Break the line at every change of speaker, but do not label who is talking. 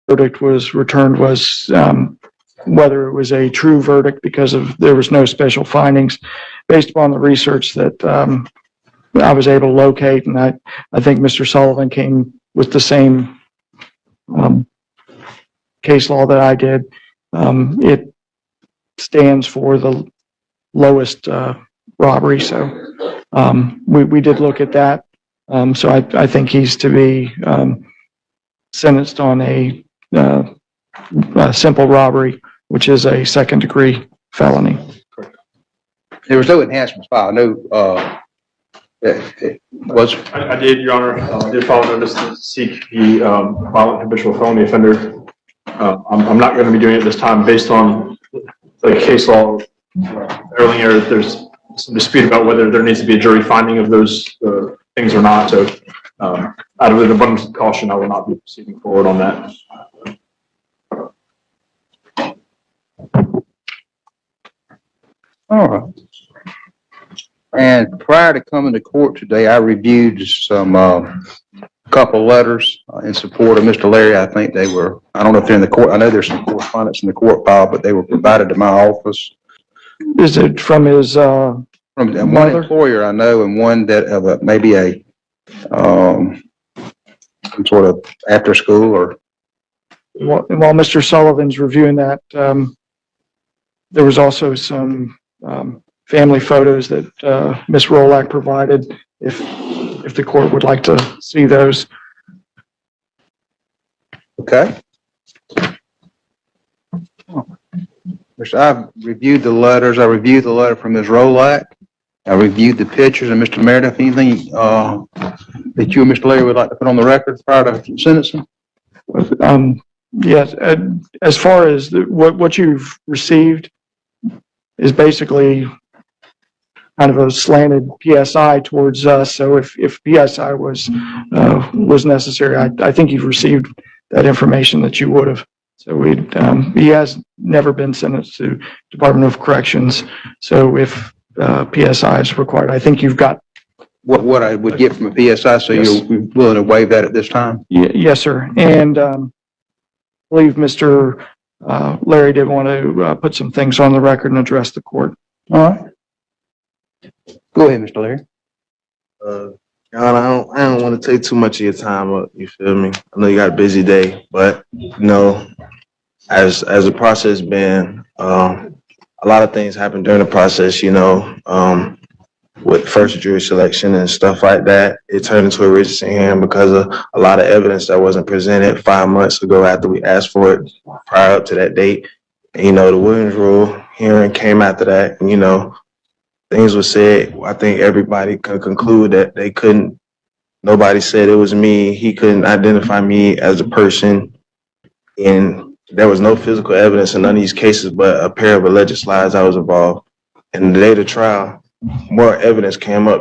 verdict was returned was whether it was a true verdict because there was no special findings based upon the research that I was able to locate. And I think Mr. Sullivan came with the same case law that I did. It stands for the lowest robbery. So we did look at that. So I think he's to be sentenced on a simple robbery, which is a second-degree felony.
There was no enhancements filed. No, it was.
I did, Your Honor. I did file a notice to seek the violent habitual felony offender. I'm not going to be doing it this time based on the case law. Earlier, there's some dispute about whether there needs to be a jury finding of those things or not. So, out of an abundance of caution, I will not be proceeding forward on that.
All right. And prior to coming to court today, I reviewed some couple letters in support of Mr. Larry. I think they were, I don't know if they're in the court. I know there's some correspondence in the court file, but they were provided to my office.
Is it from his
From one employer I know, and one that of maybe a some sort of after school or.
While Mr. Sullivan's reviewing that, there was also some family photos that Ms. Rolak provided. If the court would like to see those.
Okay. I've reviewed the letters. I reviewed the letter from Ms. Rolak. I reviewed the pictures. And Mr. Meredith, anything that you and Mr. Larry would like to put on the record prior to sentencing?
Yes, as far as what you've received is basically kind of a slanted PSI towards us. So if PSI was necessary, I think you've received that information that you would have. So he has never been sentenced to Department of Corrections. So if PSI is required, I think you've got
what I would get from a PSI. So yes. You're willing to waive that at this time?
Yes, sir. And I believe Mr. Larry did want to put some things on the record and address the court.
All right. Go ahead, Mr. Larry.
I don't want to take too much of your time up. You feel me? I know you got a busy day, but you know, as the process been, a lot of things happen during the process. You know, with first jury selection and stuff like that, it turned into a Richardson hearing because of a lot of evidence that wasn't presented 5 months ago after we asked for it prior up to that date. And, you know, the Williams Rule hearing came after that, and, you know, things were said. I think everybody could conclude that they couldn't, nobody said it was me. He couldn't identify me as a person. And there was no physical evidence in none of these cases, but a pair of alleged slides I was involved. And the day of the trial, more evidence came up